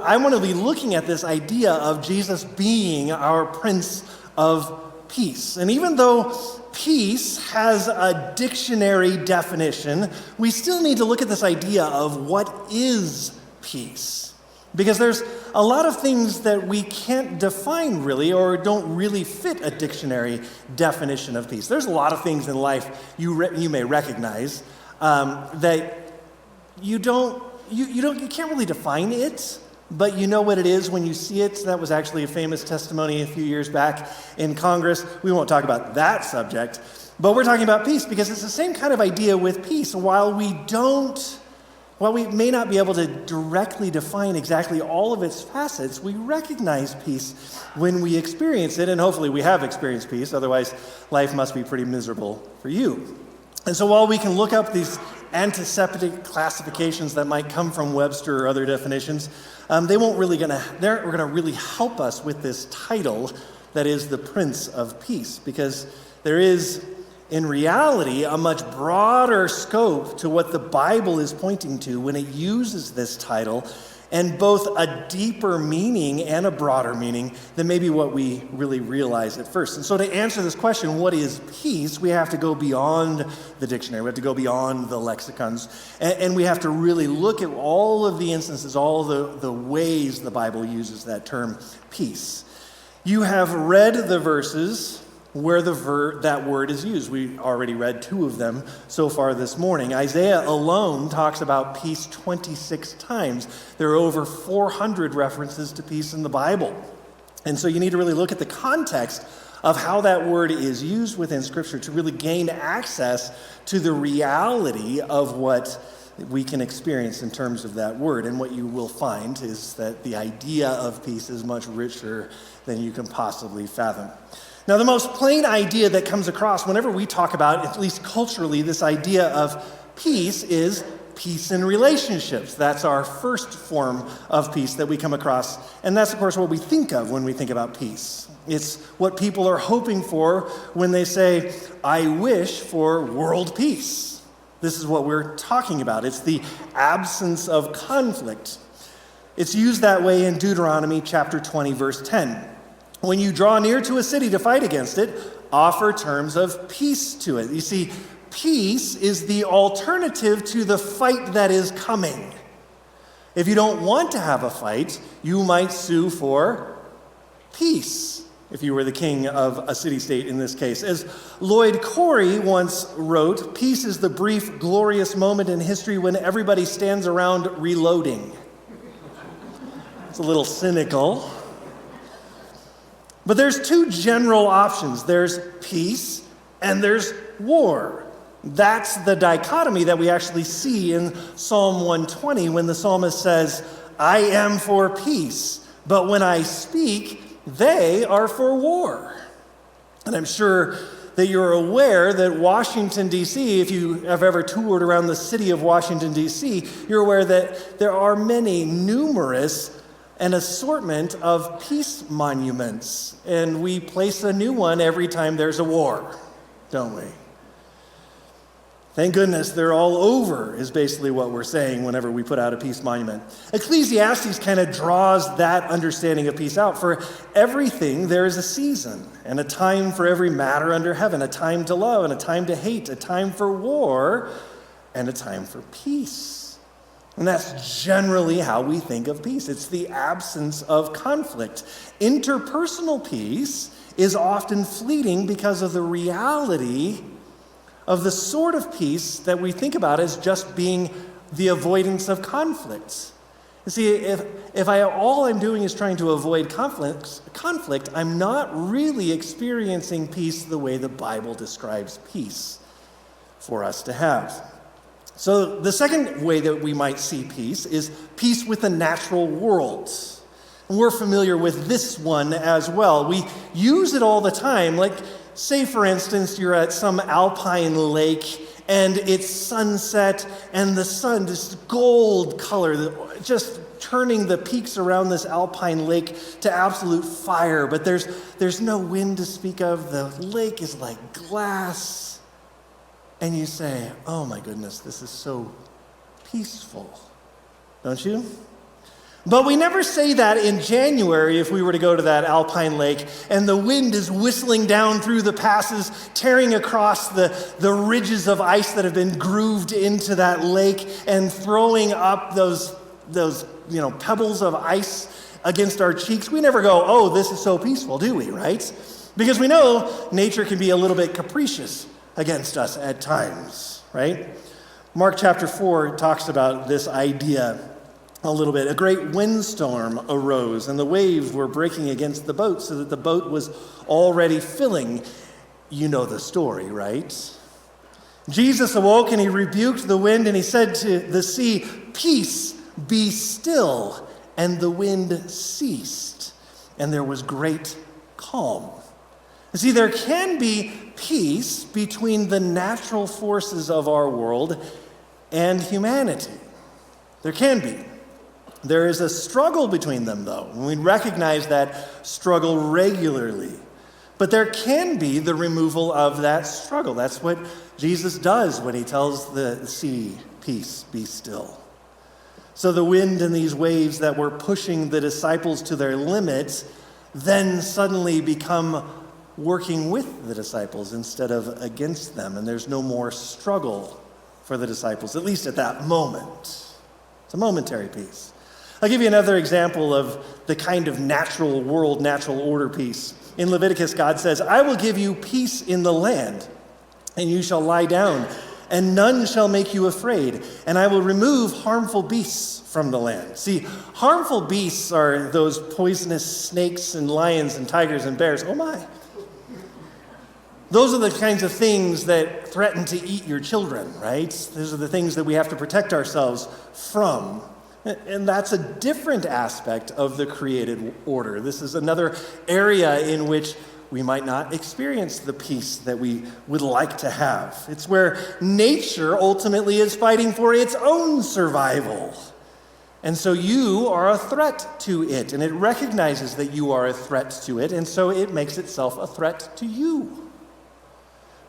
I want to be looking at this idea of Jesus being our Prince of Peace. And even though peace has a dictionary definition, we still need to look at this idea of what is peace. Because there's a lot of things that we can't define really or don't really fit a dictionary definition of peace. There's a lot of things in life you may recognize that you can't really define it, but you know what it is when you see it. That was actually a famous testimony a few years back in Congress. We won't talk about that subject, but we're talking about peace because it's the same kind of idea with peace. While we may not be able to directly define exactly all of its facets, we recognize peace when we experience it, and hopefully we have experienced peace, otherwise life must be pretty miserable for you. And so while we can look up these antiseptic classifications that might come from Webster or other definitions, they're going to really help us with this title that is the Prince of Peace, because there is, in reality, a much broader scope to what the Bible is pointing to when it uses this title, and both a deeper meaning and a broader meaning than maybe what we really realize at first. And so to answer this question, what is peace, we have to go beyond the dictionary. We have to go beyond the lexicons, and we have to really look at all of the instances, all the ways the Bible uses that term peace. You have read the verses where that word is used. We already read 2 of them so far this morning. Isaiah alone talks about peace 26 times. There are over 400 references to peace in the Bible. And so you need to really look at the context of how that word is used within Scripture to really gain access to the reality of what we can experience in terms of that word. And what you will find is that the idea of peace is much richer than you can possibly fathom. Now, the most plain idea that comes across whenever we talk about, at least culturally, this idea of peace is peace in relationships. That's our first form of peace that we come across. And that's, of course, what we think of when we think about peace. It's what people are hoping for when they say, I wish for world peace. This is what we're talking about. It's the absence of conflict. It's used that way in Deuteronomy chapter 20, verse 10. When you draw near to a city to fight against it, offer terms of peace to it. You see, peace is the alternative to the fight that is coming. If you don't want to have a fight, you might sue for peace, if you were the king of a city-state in this case. As Lloyd Corey once wrote, peace is the brief, glorious moment in history when everybody stands around reloading. It's a little cynical. But there's 2 general options. There's peace and there's war. That's the dichotomy that we actually see in Psalm 120 when the psalmist says, I am for peace, but when I speak, they are for war. And I'm sure that you're aware that Washington, D.C., if you have ever toured around the city of Washington, D.C., you're aware that there are numerous an assortment of peace monuments, and we place a new one every time there's a war, don't we? Thank goodness they're all over, is basically what we're saying whenever we put out a peace monument. Ecclesiastes kind of draws that understanding of peace out. For everything, there is a season, and a time for every matter under heaven, a time to love and a time to hate, a time for war and a time for peace. And that's generally how we think of peace. It's the absence of conflict. Interpersonal peace is often fleeting because of the reality of the sort of peace that we think about as just being the avoidance of conflicts. You see, if all I'm doing is trying to avoid conflict, I'm not really experiencing peace the way the Bible describes peace for us to have. So the second way that we might see peace is peace with the natural world. And we're familiar with this one as well. We use it all the time. Like, say, for instance, you're at some alpine lake and it's sunset and the sun, this gold color, just turning the peaks around this alpine lake to absolute fire. But there's no wind to speak of. The lake is like glass. And you say, oh my goodness, this is so peaceful, don't you? But we never say that in January if we were to go to that alpine lake and the wind is whistling down through the passes, tearing across the ridges of ice that have been grooved into that lake and throwing up those pebbles of ice against our cheeks. We never go, oh, this is so peaceful, do we, right? Because we know nature can be a little bit capricious against us at times, right? Mark chapter 4 talks about this idea a little bit. A great windstorm arose, and the waves were breaking against the boat so that the boat was already filling. You know the story, right? Jesus awoke and he rebuked the wind and he said to the sea, "Peace, be still." And the wind ceased, and there was great calm. You see, there can be peace between the natural forces of our world and humanity. There can be. There is a struggle between them, though, and we recognize that struggle regularly. But there can be the removal of that struggle. That's what Jesus does when he tells the sea, "Peace, be still." So the wind and these waves that were pushing the disciples to their limits then suddenly become working with the disciples instead of against them, and there's no more struggle for the disciples, at least at that moment. It's a momentary peace. I'll give you another example of the kind of natural world, natural order peace. In Leviticus, God says, "I will give you peace in the land, and you shall lie down, and none shall make you afraid, and I will remove harmful beasts from the land." See, harmful beasts are those poisonous snakes and lions and tigers and bears. Oh my. Those are the kinds of things that threaten to eat your children, right? Those are the things that we have to protect ourselves from. And that's a different aspect of the created order. This is another area in which we might not experience the peace that we would like to have. It's where nature ultimately is fighting for its own survival. And so you are a threat to it, and it recognizes that you are a threat to it, and so it makes itself a threat to you.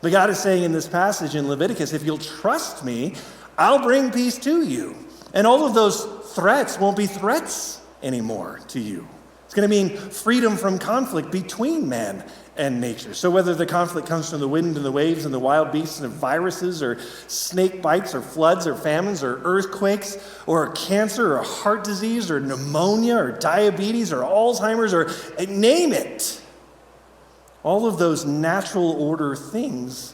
But God is saying in this passage in Leviticus, if you'll trust me, I'll bring peace to you. And all of those threats won't be threats anymore to you. It's going to mean freedom from conflict between man and nature. So whether the conflict comes from the wind and the waves and the wild beasts and viruses or snake bites or floods or famines or earthquakes or cancer or heart disease or pneumonia or diabetes or Alzheimer's or name it, all of those natural order things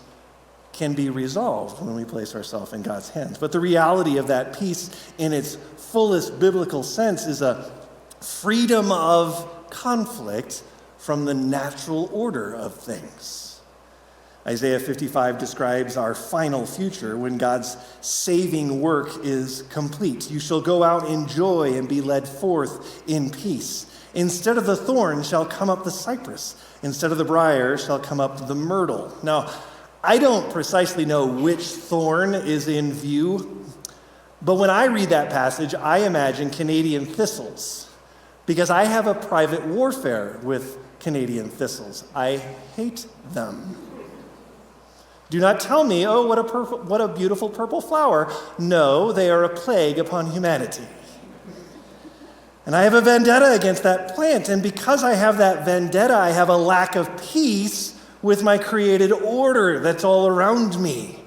can be resolved when we place ourselves in God's hands. But the reality of that peace in its fullest biblical sense is a freedom of conflict from the natural order of things. Isaiah 55 describes our final future when God's saving work is complete. You shall go out in joy and be led forth in peace. Instead of the thorn shall come up the cypress. Instead of the briar shall come up the myrtle. Now, I don't precisely know which thorn is in view, but when I read that passage, I imagine Canadian thistles, because I have a private warfare with Canadian thistles. I hate them. Do not tell me, oh, what a beautiful purple flower. No, they are a plague upon humanity. And I have a vendetta against that plant, and because I have that vendetta, I have a lack of peace with my created order that's all around me.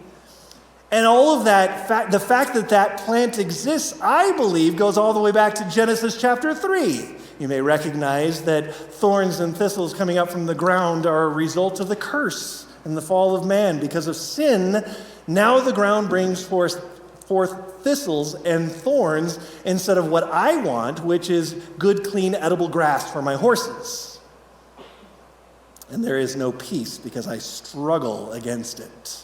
And all of that, the fact that that plant exists, I believe, goes all the way back to Genesis chapter 3. You may recognize that thorns and thistles coming up from the ground are a result of the curse and the fall of man. Because of sin, now the ground brings forth thistles and thorns instead of what I want, which is good, clean, edible grass for my horses. And there is no peace because I struggle against it.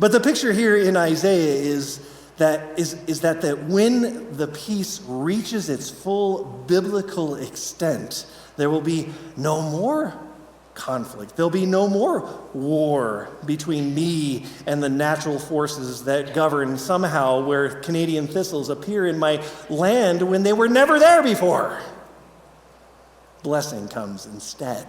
But the picture here in Isaiah is that when the peace reaches its full biblical extent, there will be no more conflict. There'll be no more war between me and the natural forces that govern somehow where Canadian thistles appear in my land when they were never there before. Blessing comes instead.